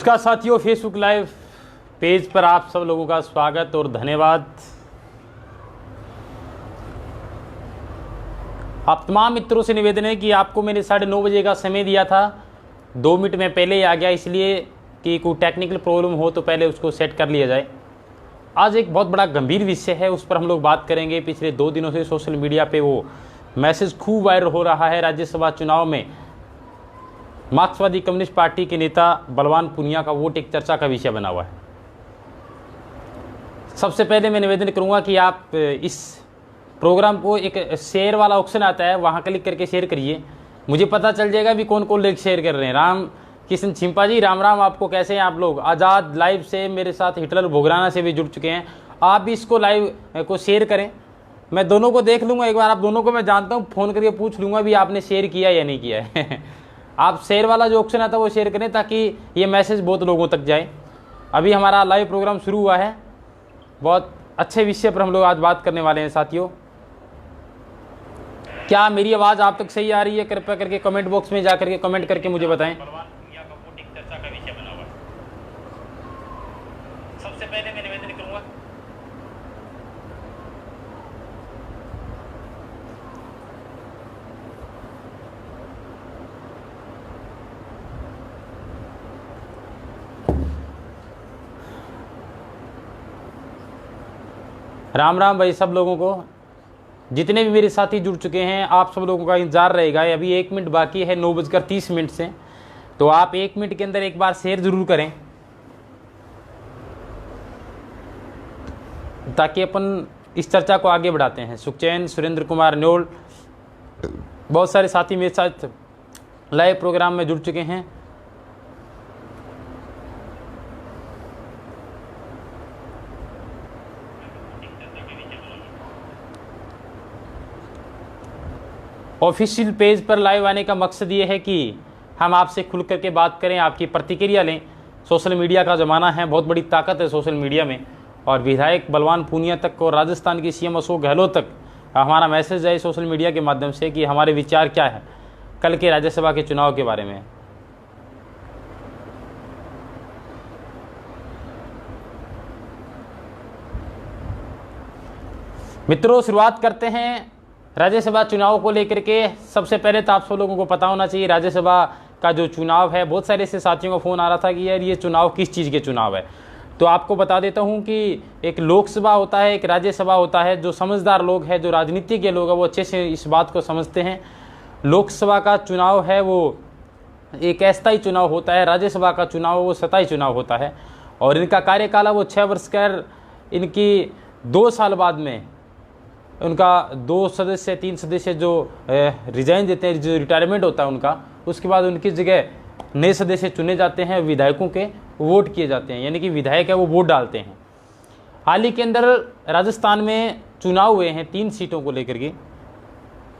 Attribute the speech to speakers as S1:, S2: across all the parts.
S1: नमस्कार साथियों, Facebook live page पर आप सब लोगों का स्वागत और धन्यवाद। आप तमाम मित्रों से निवेदन है कि आपको मैंने 9:30 बजे का समय दिया था, 2 मिनट में पहले ही आ गया, इसलिए कि कोई टेक्निकल प्रॉब्लम हो तो पहले उसको सेट कर लिया जाए। आज एक बहुत बड़ा गंभीर विषय है, उस पर हम लोग बात करेंगे। पिछले 2 दिनों से सोशल मीडिया पे वो मैसेज खूब वायरल हो रहा है। राज्यसभा चुनाव में मार्क्सवादी कम्युनिस्ट पार्टी के नेता बलवान पूनिया का वोट एक चर्चा का विषय बना हुआ है। सबसे पहले मैं निवेदन करूंगा कि आप इस प्रोग्राम को एक शेयर वाला ऑप्शन आता है, वहां क्लिक करके शेयर करिए। मुझे पता चल जाएगा भी कौन कौन लोग शेयर कर रहे हैं। राम किशन छिंपा जी, राम राम। आपको कैसे हैं आप लोग? आज़ाद लाइव से मेरे साथ हिटलर भोगराना से भी जुड़ चुके हैं। आप भी इसको लाइव को शेयर करें, मैं दोनों को देख लूँगा। एक बार आप दोनों को मैं जानता हूँ, फ़ोन करके पूछ लूँगा भी आपने शेयर किया या नहीं किया है। आप शेयर वाला जो ऑप्शन आता है वो शेयर करें, ताकि ये मैसेज बहुत लोगों तक जाए। अभी हमारा लाइव प्रोग्राम शुरू हुआ है, बहुत अच्छे विषय पर हम लोग आज बात करने वाले हैं साथियों। क्या मेरी आवाज़ आप तक सही आ रही है? कृपया करके कमेंट बॉक्स में जाकर के कमेंट करके मुझे बताएं। चर्चा का विषय बना हुआ है। सबसे पहले मैं निवेदन करूंगा, राम राम भाई सब लोगों को। जितने भी मेरे साथी जुड़ चुके हैं, आप सब लोगों का इंतजार रहेगा। अभी 1 मिनट बाकी है 9:30 से, तो आप 1 मिनट के अंदर एक बार शेयर जरूर करें, ताकि अपन इस चर्चा को आगे बढ़ाते हैं। सुखचैन, सुरेंद्र कुमार न्योल, बहुत सारे साथी मेरे साथ लाइव प्रोग्राम में जुड़ चुके हैं। ऑफिशियल पेज पर लाइव आने का मकसद ये है कि हम आपसे खुल करके बात करें, आपकी प्रतिक्रिया लें। सोशल मीडिया का ज़माना है, बहुत बड़ी ताकत है सोशल मीडिया में। और विधायक बलवान पूनिया तक और राजस्थान की सीएम अशोक गहलोत तक हमारा मैसेज है सोशल मीडिया के माध्यम से कि हमारे विचार क्या है कल के राज्यसभा के चुनाव के बारे में। मित्रों, शुरुआत करते हैं राज्यसभा चुनाव को लेकर के। सबसे पहले तो आप सब लोगों को पता होना चाहिए, राज्यसभा का जो चुनाव है, बहुत सारे ऐसे साथियों का फ़ोन आ रहा था कि यार ये चुनाव किस चीज़ के चुनाव है। तो आपको बता देता हूं कि एक लोकसभा होता है, एक राज्यसभा होता है। जो समझदार लोग हैं, जो राजनीति के लोग हैं, वो अच्छे से इस बात को समझते हैं। लोकसभा का चुनाव है वो एक अस्थायी चुनाव होता है, राज्यसभा का चुनाव वो स्थायी चुनाव होता है। और इनका कार्यकाल वो 6 वर्ष कर, इनकी 2 साल बाद में उनका 2 सदस्य 3 सदस्य जो रिजाइन देते हैं, जो रिटायरमेंट होता है उनका, उसके बाद उनकी जगह नए सदस्य चुने जाते हैं, विधायकों के वोट किए जाते हैं, यानी कि विधायक है वो वोट डालते हैं। हाल ही के अंदर राजस्थान में चुनाव हुए हैं 3 सीटों को लेकर के,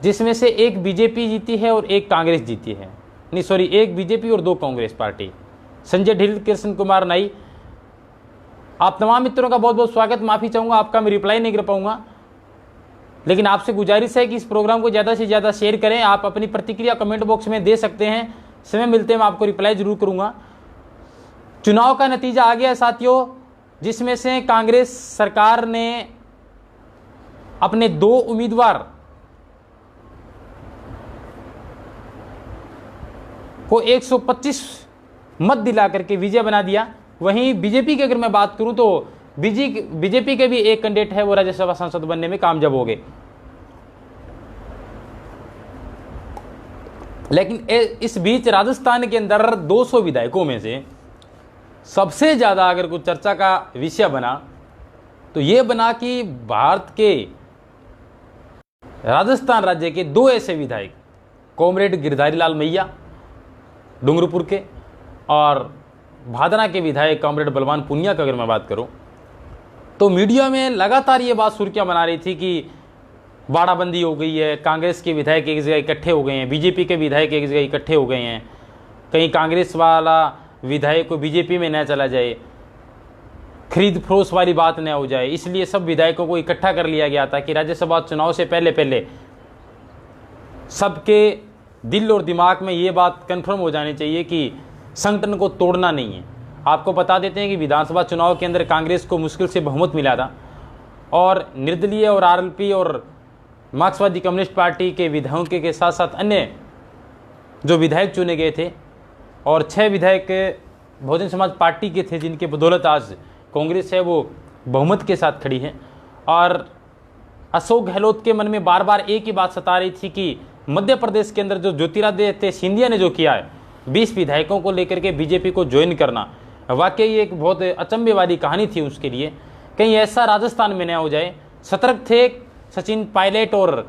S1: जिसमें से एक बीजेपी जीती है और एक कांग्रेस जीती है। नहीं सॉरी, एक बीजेपी और 2 कांग्रेस पार्टी। संजय ढिल, कृष्ण कुमार नाई, आप तमाम मित्रों का बहुत बहुत स्वागत। माफ़ी चाहूँगा, आपका मैं रिप्लाई नहीं कर पाऊँगा, लेकिन आपसे गुजारिश है कि इस प्रोग्राम को ज़्यादा से ज़्यादा शेयर करें। आप अपनी प्रतिक्रिया कमेंट बॉक्स में दे सकते हैं, समय मिलते मैं आपको रिप्लाई जरूर करूंगा। चुनाव का नतीजा आ गया है साथियों, जिसमें से कांग्रेस सरकार ने अपने 2 उम्मीदवार को 125 मत दिला करके विजय बना दिया। वहीं बीजेपी की अगर मैं बात करूं तो बीजेपी के भी एक कैंडिडेट है वो राज्यसभा सांसद बनने में कामयाब हो गए। लेकिन इस बीच राजस्थान के अंदर 200 विधायकों में से सबसे ज़्यादा अगर कुछ चर्चा का विषय बना तो ये बना कि भारत के राजस्थान राज्य के 2 ऐसे विधायक, कॉमरेड गिरधारी लाल मैया डूंगरपुर के और भादरा के विधायक कॉमरेड बलवान पूनिया का अगर मैं बात करूं, तो मीडिया में लगातार ये बात सुर्खियां बना रही थी कि बाड़ाबंदी हो गई है, कांग्रेस के विधायक एक जगह इकट्ठे हो गए हैं, बीजेपी के विधायक एक जगह इकट्ठे हो गए हैं, कहीं कांग्रेस वाला विधायक को बीजेपी में न चला जाए, खरीद फरोश वाली बात न हो जाए, इसलिए सब विधायकों को इकट्ठा कर लिया गया था कि राज्यसभा चुनाव से पहले पहले सबके दिल और दिमाग में ये बात कंफर्म हो जानी चाहिए कि संगठन को तोड़ना नहीं है। आपको बता देते हैं कि विधानसभा चुनाव के अंदर कांग्रेस को मुश्किल से बहुमत मिला था और निर्दलीय और आरएलपी और मार्क्सवादी कम्युनिस्ट पार्टी के विधायकों के साथ साथ अन्य जो विधायक चुने गए थे और 6 विधायक बहुजन समाज पार्टी के थे, जिनके बदौलत आज कांग्रेस है वो बहुमत के साथ खड़ी है। और अशोक गहलोत के मन में बार बार एक ही बात सता रही थी कि मध्य प्रदेश के अंदर जो ज्योतिरादित्य सिंधिया ने जो किया है 20 विधायकों को लेकर के बीजेपी को ज्वाइन करना, वाकई एक बहुत अचंभे वाली कहानी थी उसके लिए। कहीं ऐसा राजस्थान में न हो जाए। सतर्क थे सचिन पायलट और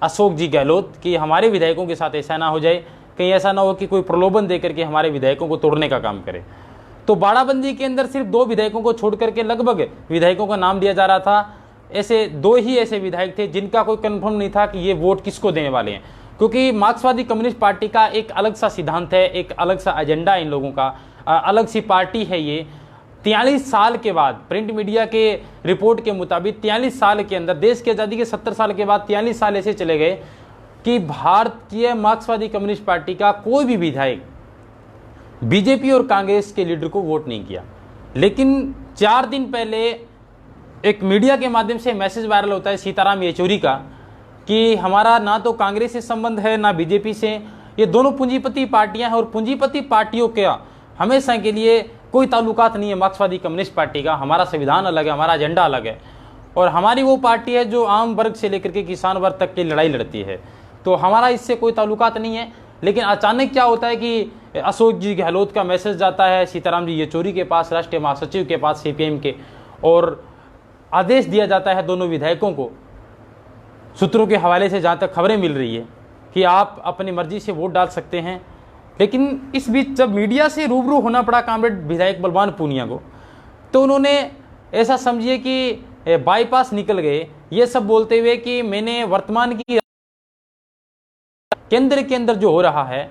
S1: अशोक जी गहलोत कि हमारे विधायकों के साथ ऐसा ना हो जाए, कहीं ऐसा ना हो कि कोई प्रलोभन देकर के हमारे विधायकों को तोड़ने का काम करे। तो बाड़ाबंदी के अंदर सिर्फ 2 विधायकों को छोड़ करके लगभग विधायकों का नाम दिया जा रहा था। ऐसे 2 ही ऐसे विधायक थे जिनका कोई कंफर्म नहीं था कि ये वोट किसको देने वाले हैं, क्योंकि मार्क्सवादी कम्युनिस्ट पार्टी का एक अलग सा सिद्धांत है, एक अलग सा एजेंडा है इन लोगों का, अलग सी पार्टी है ये। 43 साल के बाद प्रिंट मीडिया के रिपोर्ट के मुताबिक 43 साल के अंदर, देश की आज़ादी के 70 साल के बाद 43 साल ऐसे चले गए कि भारतीय मार्क्सवादी कम्युनिस्ट पार्टी का कोई भी विधायक बीजेपी और कांग्रेस के लीडर को वोट नहीं किया। लेकिन 4 दिन पहले एक मीडिया के माध्यम से मैसेज वायरल होता है सीताराम येचुरी का कि हमारा ना तो कांग्रेस से संबंध है ना बीजेपी से, ये दोनों पूंजीपति पार्टियां हैं और पूंजीपति पार्टियों का हमेशा के लिए कोई ताल्लुकात नहीं है मार्क्सवादी कम्युनिस्ट पार्टी का। हमारा संविधान अलग है, हमारा एजेंडा अलग है और हमारी वो पार्टी है जो आम वर्ग से लेकर के किसान वर्ग तक की लड़ाई लड़ती है, तो हमारा इससे कोई ताल्लुकात नहीं है। लेकिन अचानक क्या होता है कि अशोक जी गहलोत का मैसेज जाता है सीताराम जी येचुरी के पास, राष्ट्रीय महासचिव के पास सीपीएम के, और आदेश दिया जाता है दोनों विधायकों को, सूत्रों के हवाले से जहाँ तक खबरें मिल रही है कि आप अपनी मर्जी से वोट डाल सकते हैं। लेकिन इस बीच जब मीडिया से रूबरू होना पड़ा कामरेड विधायक बलवान पूनिया को, तो उन्होंने ऐसा समझिए कि बाईपास निकल गए, ये सब बोलते हुए कि मैंने वर्तमान की केंद्र के अंदर जो हो रहा है,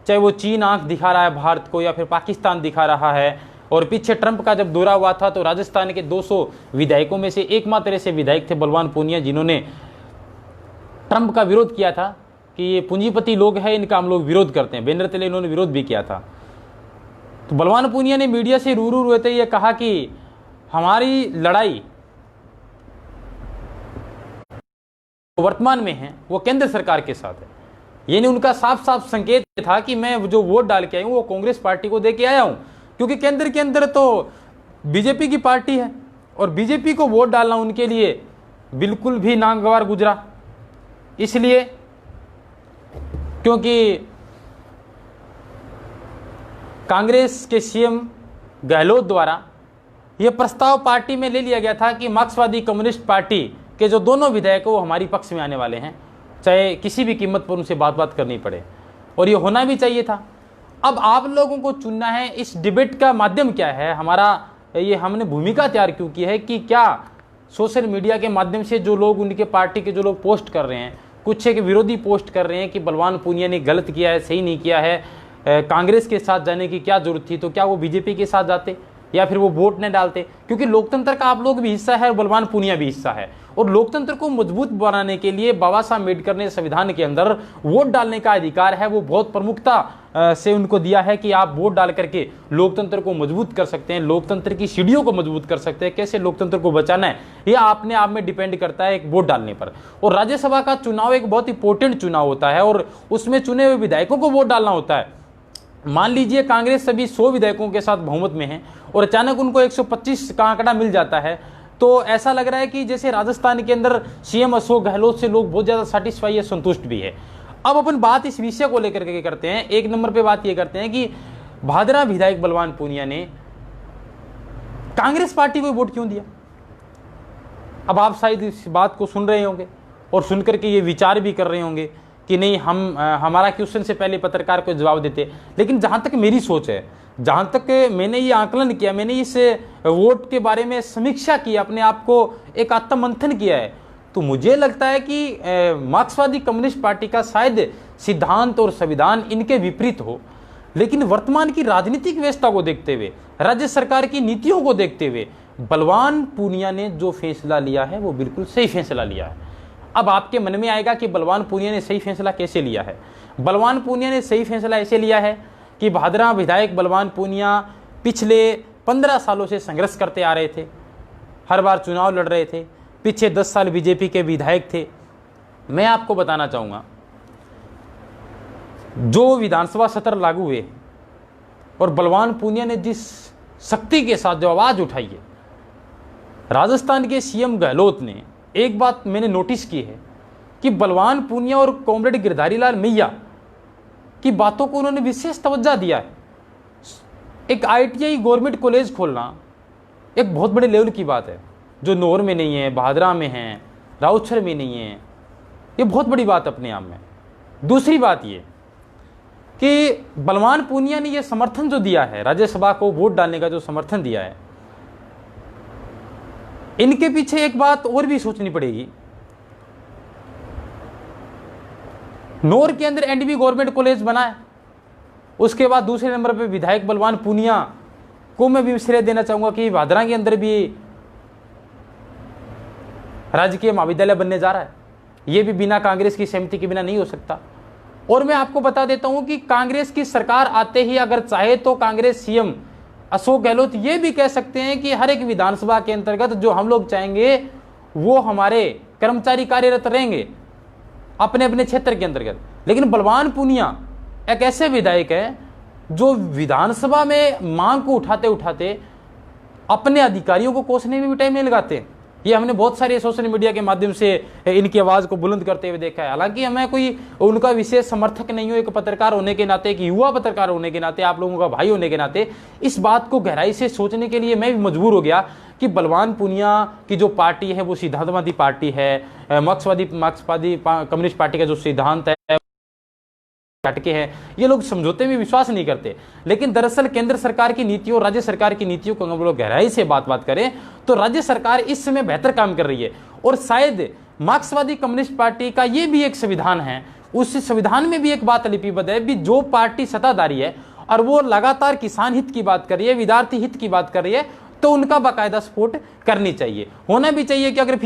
S1: चाहे वो चीन आंख दिखा रहा है भारत को या फिर पाकिस्तान दिखा रहा है, और पीछे ट्रंप का जब दौरा हुआ था तो राजस्थान के 200 विधायकों में से एकमात्र ऐसे विधायक थे बलवान पूनिया जिन्होंने ट्रंप का विरोध किया था कि ये पूंजीपति लोग हैं, इनका हम लोग विरोध करते हैं। बैनर तले इन्होंने विरोध भी किया था। तो बलवान पूनिया ने मीडिया से रूबरू रहते ये कहा कि हमारी लड़ाई वर्तमान में है वो केंद्र सरकार के साथ है। यानी उनका साफ साफ संकेत था कि मैं जो वोट डाल के आया हूं वो कांग्रेस पार्टी को दे के आया हूं, क्योंकि केंद्र के अंदर तो बीजेपी की पार्टी है और बीजेपी को वोट डालना उनके लिए बिल्कुल भी नागवार गुजरा। इसलिए क्योंकि कांग्रेस के सीएम गहलोत द्वारा यह प्रस्ताव पार्टी में ले लिया गया था कि मार्क्सवादी कम्युनिस्ट पार्टी के जो दोनों विधायक वो हमारी पक्ष में आने वाले हैं, चाहे किसी भी कीमत पर उनसे बात करनी पड़े, और ये होना भी चाहिए था। अब आप लोगों को चुनना है इस डिबेट का माध्यम क्या है, हमारा ये हमने भूमिका तैयार क्यों की है कि क्या सोशल मीडिया के माध्यम से जो लोग उनके पार्टी के जो लोग पोस्ट कर रहे हैं, कुछ एक विरोधी पोस्ट कर रहे हैं कि बलवान पूनिया ने गलत किया है, सही नहीं किया है, कांग्रेस के साथ जाने की क्या जरूरत थी, तो क्या वो बीजेपी के साथ जाते या फिर वो वोट न डालते, क्योंकि लोकतंत्र का आप लोग भी हिस्सा है और बलवान पूनिया भी हिस्सा है। और लोकतंत्र को मजबूत बनाने के लिए बाबा साहब अम्बेडकर ने संविधान के अंदर वोट डालने का अधिकार है, वो बहुत प्रमुखता से उनको दिया है कि आप वोट डाल करके लोकतंत्र को मजबूत कर सकते हैं, लोकतंत्र की सीढ़ियों को मजबूत कर सकते हैं। कैसे लोकतंत्र को बचाना है यह अपने आप में डिपेंड करता है एक वोट डालने पर। और राज्यसभा का चुनाव एक बहुत इंपॉर्टेंट चुनाव होता है और उसमें चुने हुए विधायकों को वोट डालना होता है। मान लीजिए कांग्रेस सभी 100 विधायकों के साथ बहुमत में है और अचानक उनको 125 का आंकड़ा मिल जाता है, तो ऐसा लग रहा है कि जैसे राजस्थान के अंदर सीएम अशोक गहलोत से लोग बहुत ज्यादा सेटिस्फाई है, संतुष्ट भी है। अब अपन बात इस विषय को लेकर के करते हैं। एक नंबर पे बात ये करते हैं कि भादरा विधायक बलवान पूनिया ने कांग्रेस पार्टी को वोट क्यों दिया। अब आप शायद इस बात को सुन रहे होंगे और सुनकर के ये विचार भी कर रहे होंगे कि नहीं हमारा क्वेश्चन से पहले पत्रकार को जवाब देते। लेकिन जहां तक मेरी सोच है, जहां तक मैंने ये आकलन किया, मैंने इस वोट के बारे में समीक्षा की, अपने आप को एक आत्ममंथन किया है, तो मुझे लगता है कि मार्क्सवादी कम्युनिस्ट पार्टी का शायद सिद्धांत और संविधान इनके विपरीत हो, लेकिन वर्तमान की राजनीतिक व्यवस्था को देखते हुए, राज्य सरकार की नीतियों को देखते हुए बलवान पूनिया ने जो फैसला लिया है वो बिल्कुल सही फैसला लिया है। अब आपके मन में आएगा कि बलवान पूनिया ने सही फैसला कैसे लिया है। बलवान पूनिया ने सही फैसला ऐसे लिया है कि भादरा विधायक बलवान पूनिया पिछले 15 सालों से संघर्ष करते आ रहे थे, हर बार चुनाव लड़ रहे थे, पीछे 10 साल बीजेपी के विधायक थे। मैं आपको बताना चाहूँगा, जो विधानसभा सत्र लागू हुए और बलवान पूनिया ने जिस शक्ति के साथ जो आवाज़ उठाई है, राजस्थान के सीएम गहलोत ने एक बात मैंने नोटिस की है कि बलवान पूनिया और कॉमरेड गिरधारी लाल मैया की बातों को उन्होंने विशेष तवज्जो दिया है। एक ITI गवर्नमेंट कॉलेज खोलना एक बहुत बड़े लेवल की बात है, जो नौर में नहीं है, बहादरा में है, राउछर में नहीं है। ये बहुत बड़ी बात अपने आप में। दूसरी बात ये कि बलवान पूनिया ने ये समर्थन जो दिया है, राज्यसभा को वोट डालने का जो समर्थन दिया है, इनके पीछे एक बात और भी सोचनी पड़ेगी। नौर के अंदर NDB गवर्नमेंट कॉलेज बना है, उसके बाद दूसरे नंबर पे विधायक बलवान पूनिया को मैं भी श्रेय देना चाहूंगा कि भादरा के अंदर भी राजकीय महाविद्यालय बनने जा रहा है। ये भी बिना कांग्रेस की सहमति के बिना नहीं हो सकता। और मैं आपको बता देता हूं कि कांग्रेस की सरकार आते ही अगर चाहे तो कांग्रेस सीएम अशोक गहलोत ये भी कह सकते हैं कि हर एक विधानसभा के अंतर्गत जो हम लोग चाहेंगे वो हमारे कर्मचारी कार्यरत रहेंगे अपने अपने क्षेत्र के अंतर्गत। लेकिन बलवान पूनिया एक ऐसे विधायक है जो विधानसभा में मांग को उठाते उठाते अपने अधिकारियों को कोसने में भी टाइम नहीं लगाते हैं। ये हमने बहुत सारे सोशल मीडिया के माध्यम से इनकी आवाज़ को बुलंद करते हुए देखा है। हालांकि मैं कोई उनका विशेष समर्थक नहीं हूँ, एक पत्रकार होने के नाते, एक युवा पत्रकार होने के नाते, आप लोगों का भाई होने के नाते इस बात को गहराई से सोचने के लिए मैं भी मजबूर हो गया कि बलवान पूनिया की जो पार्टी है वो सिद्धांतवादी पार्टी है, मार्क्सवादी कम्युनिस्ट पार्टी का जो सिद्धांत है हटके हैं। ये लोग समझौते में विश्वास नहीं करते। लेकिन दरअसल केंद्र सरकार की नीतियों, राज्य सरकार की नीतियों को हम लोग गहराई से बात करें तो राज्य सरकार इस समय बेहतर काम कर रही है। और शायद मार्क्सवादी कम्युनिस्ट पार्टी का ये भी एक संविधान है, उस संविधान में भी एक बात लिपिबद्ध है भी जो पार्टी सत्ताधारी है और वो लगातार किसान हित की बात कर रही है, विद्यार्थी हित की बात कर रही है, तो उनका बाकायदा सपोर्ट करनी चाहिए, होना भी चाहिए। कि अगर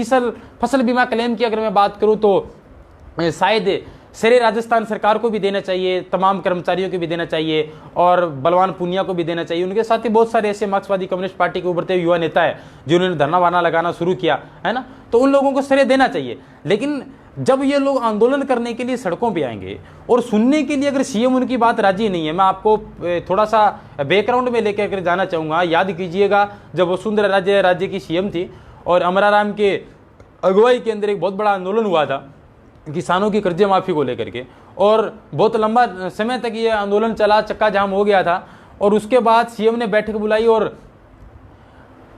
S1: फसल बीमा क्लेम की अगर मैं बात करूं तो शायद श्रेय राजस्थान सरकार को भी देना चाहिए, तमाम कर्मचारियों को भी देना चाहिए और बलवान पूनिया को भी देना चाहिए। उनके साथ ही बहुत सारे ऐसे मार्क्सवादी कम्युनिस्ट पार्टी के उभरते युवा नेता है जिन्होंने धरना वाना लगाना शुरू किया है ना, तो उन लोगों को श्रेय देना चाहिए। लेकिन जब ये लोग आंदोलन करने के लिए सड़कों पे आएंगे और सुनने के लिए अगर सीएम उनकी बात राजी नहीं है, मैं आपको थोड़ा सा बैकग्राउंड में लेकर जाना चाहूँगा। याद कीजिएगा जब वसुंधरा राज्य की सीएम थी और अमराराम के अगुवाई के अंदर एक बहुत बड़ा आंदोलन हुआ था किसानों की कर्जे माफी को लेकर के, और बहुत लंबा समय तक ये आंदोलन चला, चक्का जाम हो गया था। और उसके बाद सीएम ने बैठक बुलाई और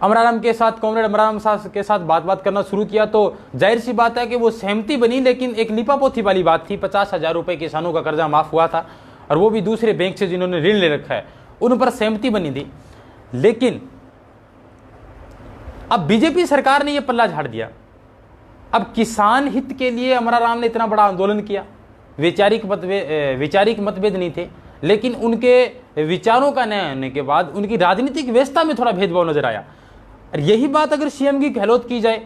S1: अमराराम के साथ, कॉमरेड अमराराम के साथ बात करना शुरू किया। तो जाहिर सी बात है कि वो सहमति बनी, लेकिन एक लिपापोती वाली बात थी। 50,000 रुपये किसानों का कर्जा माफ हुआ था और वो भी दूसरे बैंक से जिन्होंने ऋण ले रखा है, उन पर सहमति बनी थी। लेकिन अब बीजेपी सरकार ने यह पल्ला झाड़ दिया। अब किसान हित के लिए अमराराम ने इतना बड़ा आंदोलन किया, वैचारिक मतभेद नहीं थे, लेकिन उनके विचारों का न्याय होने के बाद उनकी राजनीतिक व्यवस्था में थोड़ा भेदभाव नजर आया। और यही बात अगर सीएम की गहलोत की जाए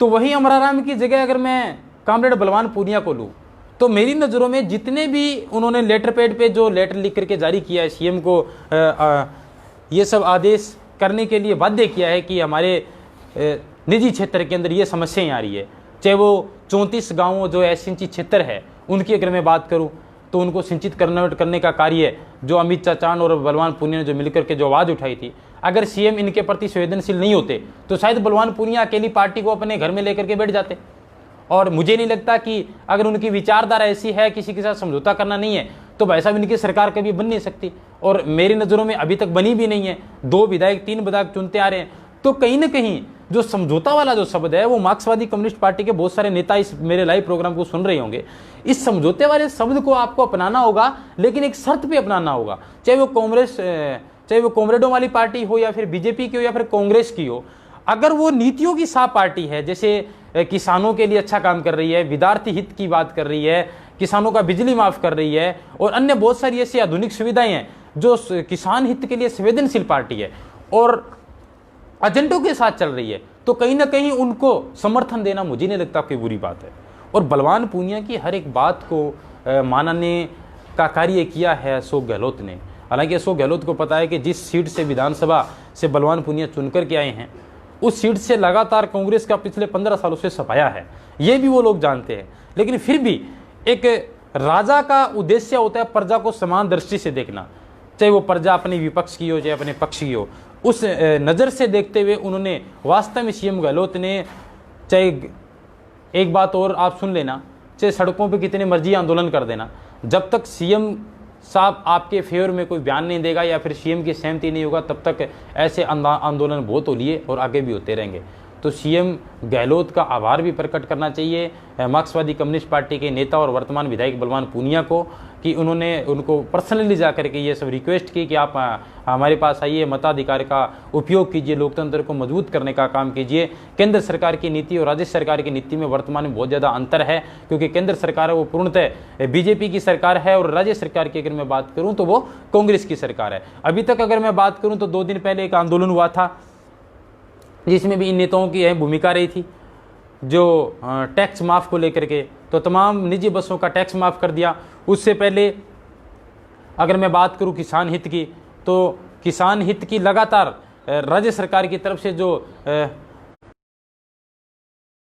S1: तो वही अमराराम की जगह अगर मैं कॉमरेड बलवान पूनिया को लूँ तो मेरी नज़रों में जितने भी उन्होंने लेटर पैड पे जो लेटर लिख करके जारी किया है, सीएम को ये सब आदेश करने के लिए बाध्य किया है कि हमारे निजी क्षेत्र के अंदर ये समस्याएं आ रही है, चाहे वो 34 गाँव जो असिंचित क्षेत्र है उनकी अगर मैं बात करूं तो उनको सिंचित करने का कार्य जो अमित चाचान और बलवान पूनिया ने जो मिलकर के जो आवाज़ उठाई थी, अगर सीएम इनके प्रति संवेदनशील नहीं होते तो शायद बलवान पूनिया अकेली पार्टी को अपने घर में लेकर के बैठ जाते। और मुझे नहीं लगता कि अगर उनकी विचारधारा ऐसी है किसी के साथ समझौता करना नहीं है तो भाई साहब इनकी सरकार कभी बन नहीं सकती, और मेरी नज़रों में अभी तक बनी भी नहीं है। 2 विधायक 3 विधायक चुनते आ रहे हैं, तो कहीं ना कहीं जो समझौता वाला जो शब्द है वो मार्क्सवादी कम्युनिस्ट पार्टी के बहुत सारे नेता इस मेरे लाइव प्रोग्राम को सुन रहे होंगे। इस समझौते वाले शब्द को आपको अपनाना होगा, लेकिन एक शर्त पे अपनाना होगा, चाहे वो कॉमरेडों वाली पार्टी हो या फिर बीजेपी की हो या फिर कांग्रेस की हो। अगर वो नीतियों की साफ पार्टी है, जैसे किसानों के लिए अच्छा काम कर रही है, विद्यार्थी हित की बात कर रही है, किसानों का बिजली माफ कर रही है और अन्य बहुत सारी ऐसी आधुनिक सुविधाएं हैं जो किसान हित के लिए संवेदनशील पार्टी है और एजेंडों के साथ चल रही है, तो कहीं ना कहीं उनको समर्थन देना मुझे नहीं लगता कोई बुरी बात है। और बलवान पूनिया की हर एक बात को मानने का कार्य किया है अशोक गहलोत ने। हालांकि अशोक गहलोत को पता है कि जिस सीट से विधानसभा से बलवान पूनिया चुनकर के आए हैं, उस सीट से लगातार कांग्रेस का पिछले 15 सालों से सफाया है, ये भी वो लोग जानते हैं। लेकिन फिर भी एक राजा का उद्देश्य होता है प्रजा को समान दृष्टि से देखना, चाहे वो प्रजा अपने विपक्ष की हो चाहे अपने पक्ष की हो। उस नज़र से देखते हुए उन्होंने वास्तव में सीएम गहलोत ने, चाहे एक बात और आप सुन लेना, चाहे सड़कों पे कितने मर्जी आंदोलन कर देना, जब तक सीएम साहब आपके फेवर में कोई बयान नहीं देगा या फिर सीएम की सहमति नहीं होगा, तब तक ऐसे आंदोलन बहुत हो लिए और आगे भी होते रहेंगे। तो सीएम गहलोत का आभार भी प्रकट करना चाहिए मार्क्सवादी कम्युनिस्ट पार्टी के नेता और वर्तमान विधायक बलवान पूनिया को, कि उन्होंने उनको पर्सनली जा करके ये सब रिक्वेस्ट की कि आप हमारे पास आइए, मताधिकार का उपयोग कीजिए, लोकतंत्र को मजबूत करने का काम कीजिए। केंद्र सरकार की नीति और राज्य सरकार की नीति में वर्तमान में बहुत ज़्यादा अंतर है, क्योंकि केंद्र सरकार है वो पूर्णतः बीजेपी की सरकार है और राज्य सरकार की अगर मैं बात करूँ तो वो कांग्रेस की सरकार है। अभी तक अगर मैं बात करूँ तो 2 दिन पहले एक आंदोलन हुआ था जिसमें भी इन नेताओं की अहम भूमिका रही थी, जो टैक्स माफ़ को लेकर के, तो तमाम निजी बसों का टैक्स माफ़ कर दिया। उससे पहले अगर मैं बात करूं किसान हित की, तो किसान हित की लगातार राज्य सरकार की तरफ से जो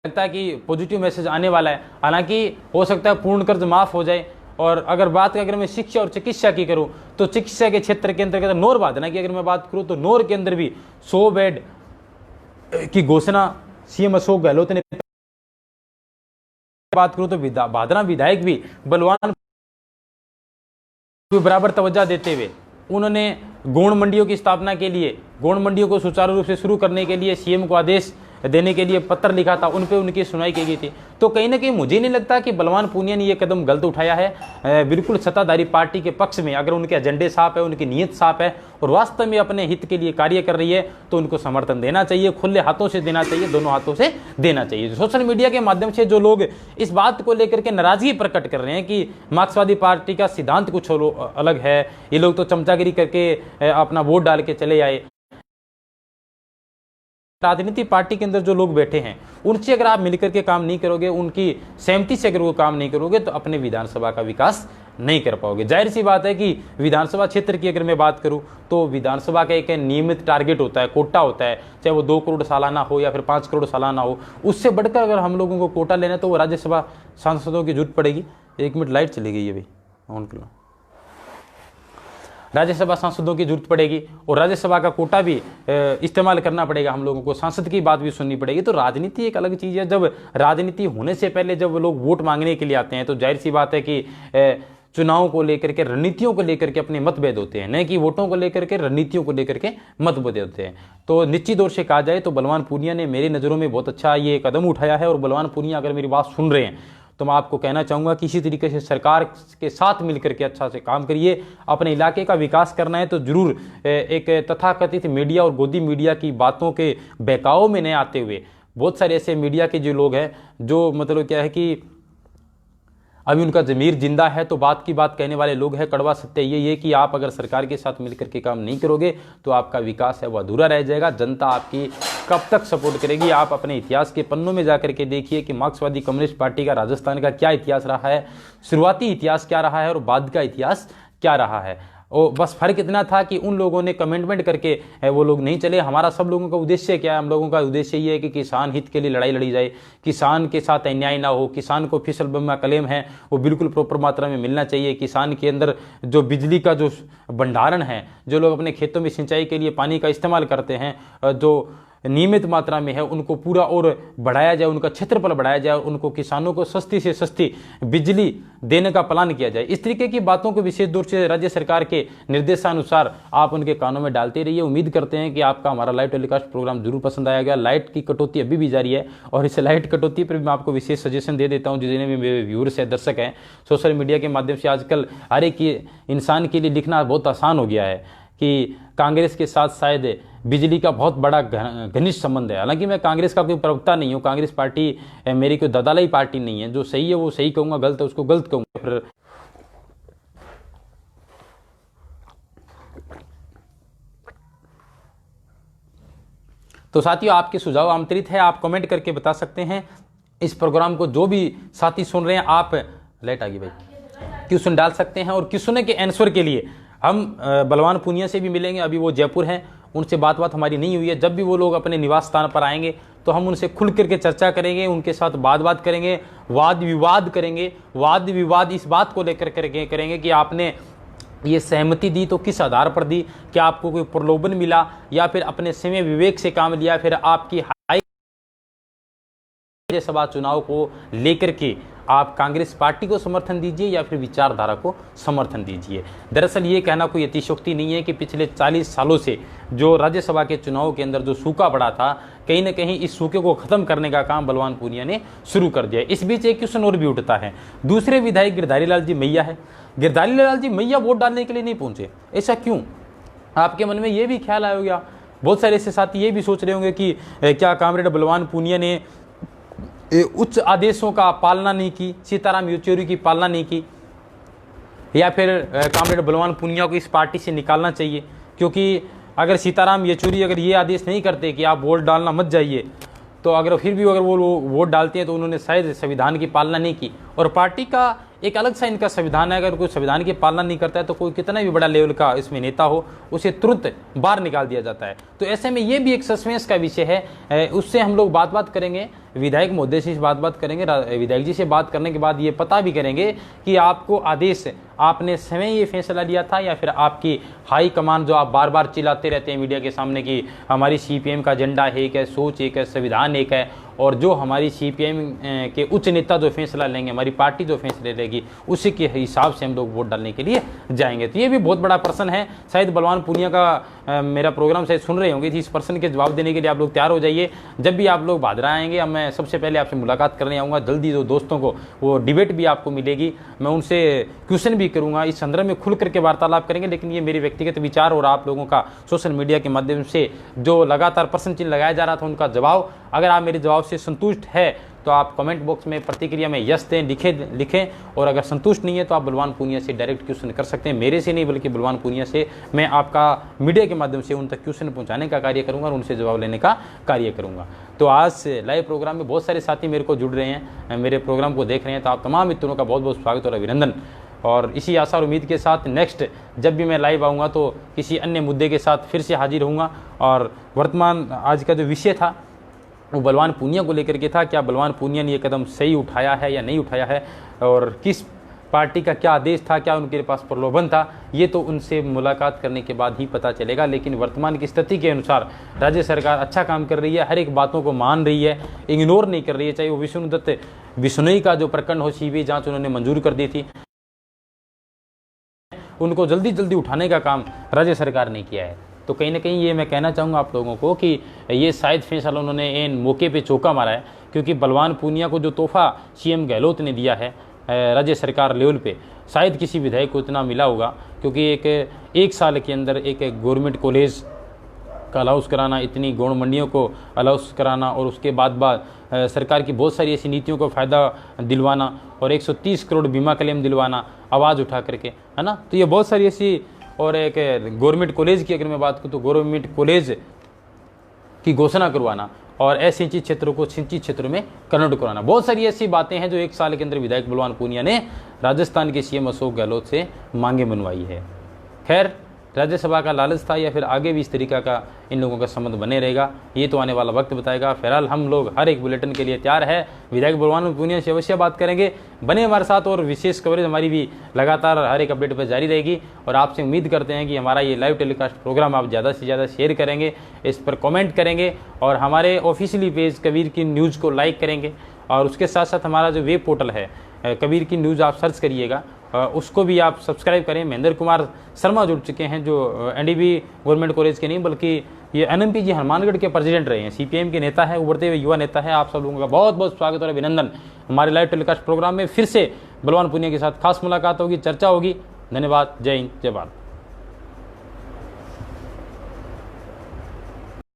S1: लगता है कि पॉजिटिव मैसेज आने वाला है। हालांकि हो सकता है पूर्ण कर्ज माफ़ हो जाए। और अगर मैं शिक्षा और चिकित्सा की करूं तो चिकित्सा के क्षेत्र के अंतर्गत नौर बांधना की अगर मैं बात करूं तो नौर के अंदर भी 100 बेड की घोषणा सीएम अशोक गहलोत ने। बात करूं तो भादरा विधायक भी बलवान बराबर तवज्जो देते हुए उन्होंने गौण मंडियों की स्थापना के लिए, गौण मंडियों को सुचारू रूप से शुरू करने के लिए सीएम को आदेश देने के लिए पत्र लिखा था, उन पे उनकी सुनवाई की गई थी। तो कहीं ना कहीं मुझे नहीं लगता कि बलवान पूनिया ने ये कदम गलत उठाया है। बिल्कुल सत्ताधारी पार्टी के पक्ष में अगर उनके एजेंडे साफ है, उनकी नीयत साफ है और वास्तव में अपने हित के लिए कार्य कर रही है तो उनको समर्थन देना चाहिए, खुले हाथों से देना चाहिए, दोनों हाथों से देना चाहिए। सोशल मीडिया के माध्यम से जो लोग इस बात को लेकर के नाराजगी प्रकट कर रहे हैं कि मार्क्सवादी पार्टी का सिद्धांत कुछ अलग है, ये लोग तो चमचागिरी करके अपना वोट डाल के चले आए। राजनीति पार्टी के अंदर जो लोग बैठे हैं उनसे अगर आप मिलकर के काम नहीं करोगे, उनकी सहमति से अगर वो काम नहीं करोगे तो अपने विधानसभा का विकास नहीं कर पाओगे। जाहिर सी बात है कि विधानसभा क्षेत्र की अगर मैं बात करूं तो विधानसभा का एक नियमित टारगेट होता है, कोटा होता है, चाहे वो 2 करोड़ सालाना हो या फिर 5 करोड़ सालाना हो। उससे बढ़कर अगर हम लोगों को कोटा लेना है तो वो राज्यसभा सांसदों की जरूरत पड़ेगी। 1 मिनट लाइट चली गई है भाई, ऑन कर लो। राज्यसभा सांसदों की जरूरत पड़ेगी और राज्यसभा का कोटा भी इस्तेमाल करना पड़ेगा हम लोगों को, सांसद की बात भी सुननी पड़ेगी। तो राजनीति एक अलग चीज़ है। जब राजनीति होने से पहले जब लोग वोट मांगने के लिए आते हैं तो जाहिर सी बात है कि चुनाव को लेकर के, रणनीतियों को लेकर के अपने मतभेद होते हैं, न कि वोटों को लेकर के, रणनीतियों को लेकर के मतभेद होते हैं। तो निश्चित तौर से कहा जाए तो बलवान पूनिया ने मेरी नज़रों में बहुत अच्छा ये कदम उठाया है। और बलवान पूनिया अगर मेरी बात सुन रहे हैं तो मैं आपको कहना चाहूँगा कि इसी तरीके से सरकार के साथ मिलकर के अच्छा से काम करिए। अपने इलाके का विकास करना है तो जरूर एक तथाकथित मीडिया और गोदी मीडिया की बातों के बहकाव में न आते हुए, बहुत सारे ऐसे मीडिया के जो लोग हैं जो मतलब क्या है कि अभी उनका ज़मीर जिंदा है तो बात की बात कहने वाले लोग हैं। कड़वा सत्य ये कि आप अगर सरकार के साथ मिलकर के काम नहीं करोगे तो आपका विकास है वो अधूरा रह जाएगा। जनता आपकी कब तक सपोर्ट करेगी? आप अपने इतिहास के पन्नों में जाकर के देखिए कि मार्क्सवादी कम्युनिस्ट पार्टी का राजस्थान का क्या इतिहास रहा है, शुरुआती इतिहास क्या रहा है और बाद का इतिहास क्या रहा है। और बस फर्क इतना था कि उन लोगों ने कमेंटमेंट करके वो लोग नहीं चले। हमारा सब लोगों का उद्देश्य क्या है? हम लोगों का उद्देश्य ये है कि किसान हित के लिए लड़ाई लड़ी जाए, किसान के साथ अन्याय ना हो, किसान को फिसल बीमा क्लेम है वो बिल्कुल प्रॉपर मात्रा में मिलना चाहिए। किसान के अंदर जो बिजली का जो भंडारण है, जो लोग अपने खेतों में सिंचाई के लिए पानी का इस्तेमाल करते हैं, जो नियमित मात्रा में है, उनको पूरा और बढ़ाया जाए, उनका क्षेत्रफल बढ़ाया जाए, उनको किसानों को सस्ती से सस्ती बिजली देने का प्लान किया जाए। इस तरीके की बातों को विशेष रूप से राज्य सरकार के निर्देशानुसार आप उनके कानों में डालते रहिए। उम्मीद करते हैं कि आपका हमारा लाइव टेलीकास्ट प्रोग्राम जरूर पसंद आएगा। लाइट की कटौती अभी भी जारी है और इस लाइट कटौती पर मैं आपको विशेष सजेशन दे देता हूँ। जितने भी मेरे व्यूअर्स हैं, दर्शक हैं, सोशल मीडिया के माध्यम से आजकल हर एक इंसान के लिए लिखना बहुत आसान हो गया है कि कांग्रेस के साथ शायद बिजली का बहुत बड़ा घनिष्ठ संबंध है। हालांकि मैं कांग्रेस का कोई प्रवक्ता नहीं हूँ, कांग्रेस पार्टी मेरी कोई ददालाई पार्टी नहीं है। जो सही है वो सही कहूँगा, गलत है उसको गलत कहूँगा। फिर तो साथियों, आपके सुझाव आमंत्रित है, आप कमेंट करके बता सकते हैं। इस प्रोग्राम को जो भी साथी सुन रहे हैं, आप लाइट आ गई भाई, क्वेश्चन डाल सकते हैं और क्वेश्चन के आंसर के लिए हम बलवान पूनिया से भी मिलेंगे, अभी वो जयपुर हैं, उनसे बात हमारी नहीं हुई है। जब भी वो लोग अपने निवास स्थान पर आएंगे तो हम उनसे खुल करके चर्चा करेंगे, उनके साथ बात करेंगे, वाद विवाद करेंगे। वाद विवाद इस बात को लेकर करेंगे कि आपने ये सहमति दी तो किस आधार पर दी, क्या आपको कोई प्रलोभन मिला या फिर अपने समय विवेक से काम लिया, फिर आपकी राज्यसभा चुनाव को लेकर के आप कांग्रेस पार्टी को समर्थन दीजिए या फिर विचारधारा को समर्थन दीजिए। दरअसल ये कहना कोई अतिशयोक्ति नहीं है कि पिछले 40 सालों से जो राज्यसभा के चुनाव के अंदर जो सूखा पड़ा था, कहीं ना कहीं इस सूखे को खत्म करने का काम बलवान पूनिया ने शुरू कर दिया। इस बीच एक क्वेश्चन और भी उठता है, दूसरे विधायक गिरधारी लाल जी मैया है, गिरधारी लाल जी मैया वोट डालने के लिए नहीं पहुंचे, ऐसा क्यों? आपके मन में ये भी ख्याल आया होगा, बहुत सारे ऐसे साथी ये भी सोच रहे होंगे कि क्या कामरेड बलवान पूनिया ने उच्च आदेशों का पालना नहीं की, सीताराम येचुरी की पालना नहीं की, या फिर कामरेड बलवान पूनिया को इस पार्टी से निकालना चाहिए। क्योंकि अगर सीताराम येचुरी अगर ये आदेश नहीं करते कि आप वोट डालना मत जाइए, तो अगर फिर भी अगर वो वोट डालते हैं तो उन्होंने शायद संविधान की पालना नहीं की। और पार्टी का एक अलग सा इनका संविधान है, अगर कोई संविधान की पालना नहीं करता है तो कोई कितना भी बड़ा लेवल का इसमें नेता हो, उसे तुरंत बाहर निकाल दिया जाता है। तो ऐसे में ये भी एक सस्पेंस का विषय है, उससे हम लोग बात करेंगे, विधायक महोदय से बात करेंगे, विधायक जी से बात करने के बाद ये पता भी करेंगे कि आपको आदेश आपने समय ये फैसला लिया था या फिर आपकी हाई कमान जो आप बार बार चिल्लाते रहते हैं मीडिया के सामने कि हमारी सीपीएम का एजेंडा एक है, सोच एक है, संविधान एक है, और जो हमारी सीपीएम के उच्च नेता जो फैसला लेंगे, हमारी पार्टी जो फैसले लेगी, उसी के हिसाब से हम लोग वोट डालने के लिए जाएंगे। तो ये भी बहुत बड़ा प्रश्न है। शायद बलवान पूनिया का मेरा प्रोग्राम शायद सुन रहे होंगे, इस प्रश्न के जवाब देने के लिए आप लोग तैयार हो जाइए। जब भी आप लोग भादरा आएंगे, अब मैं सबसे पहले आपसे मुलाकात करने आऊँगा। जल्दी जो दोस्तों को वो डिबेट भी आपको मिलेगी, मैं उनसे क्वेश्चन भी करूँगा, इस संदर्भ में खुल करके वार्तालाप करेंगे। लेकिन ये मेरे व्यक्तिगत विचार और आप लोगों का सोशल मीडिया के माध्यम से जो लगातार प्रश्न चिन्ह लगाया जा रहा था, उनका जवाब, अगर आप मेरे जवाब से संतुष्ट है तो आप कमेंट बॉक्स में प्रतिक्रिया में यस दें, लिखें। और अगर संतुष्ट नहीं है तो आप बलवान पूनिया से डायरेक्ट क्वेश्चन कर सकते हैं, मेरे से नहीं बल्कि बलवान पूनिया से। मैं आपका मीडिया के माध्यम से उन तक क्वेश्चन पहुंचाने का कार्य करूंगा और उनसे जवाब लेने का कार्य करूंगा। तो आज लाइव प्रोग्राम में बहुत सारे साथी मेरे को जुड़ रहे हैं, मेरे प्रोग्राम को देख रहे हैं, तो आप तमाम मित्रों का बहुत बहुत स्वागत और अभिनंदन। और इसी आशा और उम्मीद के साथ नेक्स्ट जब भी मैं लाइव आऊँगा तो किसी अन्य मुद्दे के साथ फिर से हाजिर होऊंगा। और वर्तमान आज का जो विषय था वो बलवान पूनिया को लेकर के था, क्या बलवान पूनिया ने ये कदम सही उठाया है या नहीं उठाया है, और किस पार्टी का क्या आदेश था, क्या उनके पास प्रलोभन था, ये तो उनसे मुलाकात करने के बाद ही पता चलेगा। लेकिन वर्तमान की स्थिति के अनुसार राज्य सरकार अच्छा काम कर रही है, हर एक बातों को मान रही है, इग्नोर नहीं कर रही है। चाहे वो विष्णुदत्त बिश्नोई का जो प्रकरण हो, सीबीआई जाँच उन्होंने मंजूर कर दी थी, उनको जल्दी उठाने का काम राज्य सरकार ने किया है। तो कहीं ना कहीं ये मैं कहना चाहूँगा आप लोगों को कि ये शायद फैसला उन्होंने इन मौके पे चौका मारा है, क्योंकि बलवान पूनिया को जो तोहफा सीएम गहलोत ने दिया है राज्य सरकार लेवल पे, शायद किसी विधायक को इतना मिला होगा। क्योंकि एक साल के अंदर एक गवर्नमेंट कॉलेज का अलाउंस कराना, इतनी गौण मंडियों को अलाउंस कराना, और उसके बाद सरकार की बहुत सारी ऐसी नीतियों को फ़ायदा दिलवाना, और 130 करोड़ बीमा क्लेम दिलवाना आवाज़ उठा करके, है ना। तो ये बहुत सारी ऐसी, और एक गवर्नमेंट कॉलेज की अगर मैं बात करूँ तो गवर्नमेंट कॉलेज की घोषणा करवाना, और असिंचित क्षेत्रों को सिंचित क्षेत्रों में कन्वर्ट कराना, बहुत सारी ऐसी बातें हैं जो एक साल के अंदर विधायक बलवान पूनिया ने राजस्थान के सीएम अशोक गहलोत से मांगे मनवाई है। खैर, राज्यसभा का लालच था या फिर आगे भी इस तरीका का इन लोगों का संबंध बने रहेगा, ये तो आने वाला वक्त बताएगा। फिलहाल हम लोग हर एक बुलेटिन के लिए तैयार है, विधायक बलवान पूनिया से अवश्य बात करेंगे, बने हमारे साथ, और विशेष कवरेज हमारी भी लगातार हर एक अपडेट पर जारी रहेगी। और आपसे उम्मीद करते हैं कि हमारा ये लाइव टेलीकास्ट प्रोग्राम आप ज़्यादा से ज़्यादा शेयर करेंगे, इस पर कमेंट करेंगे, और हमारे ऑफिशियली पेज कबीर की न्यूज़ को लाइक करेंगे। और उसके साथ साथ हमारा जो वेब पोर्टल है कबीर की न्यूज़, आप सर्च करिएगा, उसको भी आप सब्सक्राइब करें। महेंद्र कुमार शर्मा जुड़ चुके हैं, जो एनडीबी गवर्नमेंट कॉलेज के नहीं बल्कि ये एनएमपीजी हनुमानगढ़ के प्रेसिडेंट रहे हैं, सीपीएम के नेता हैं, उभरते हुए युवा नेता है। आप सब लोगों का बहुत बहुत स्वागत और अभिनंदन। हमारे लाइव टेलीकास्ट प्रोग्राम में फिर से बलवान पूनिया के साथ खास मुलाकात होगी, चर्चा होगी। धन्यवाद। जय हिंद, जय भारत।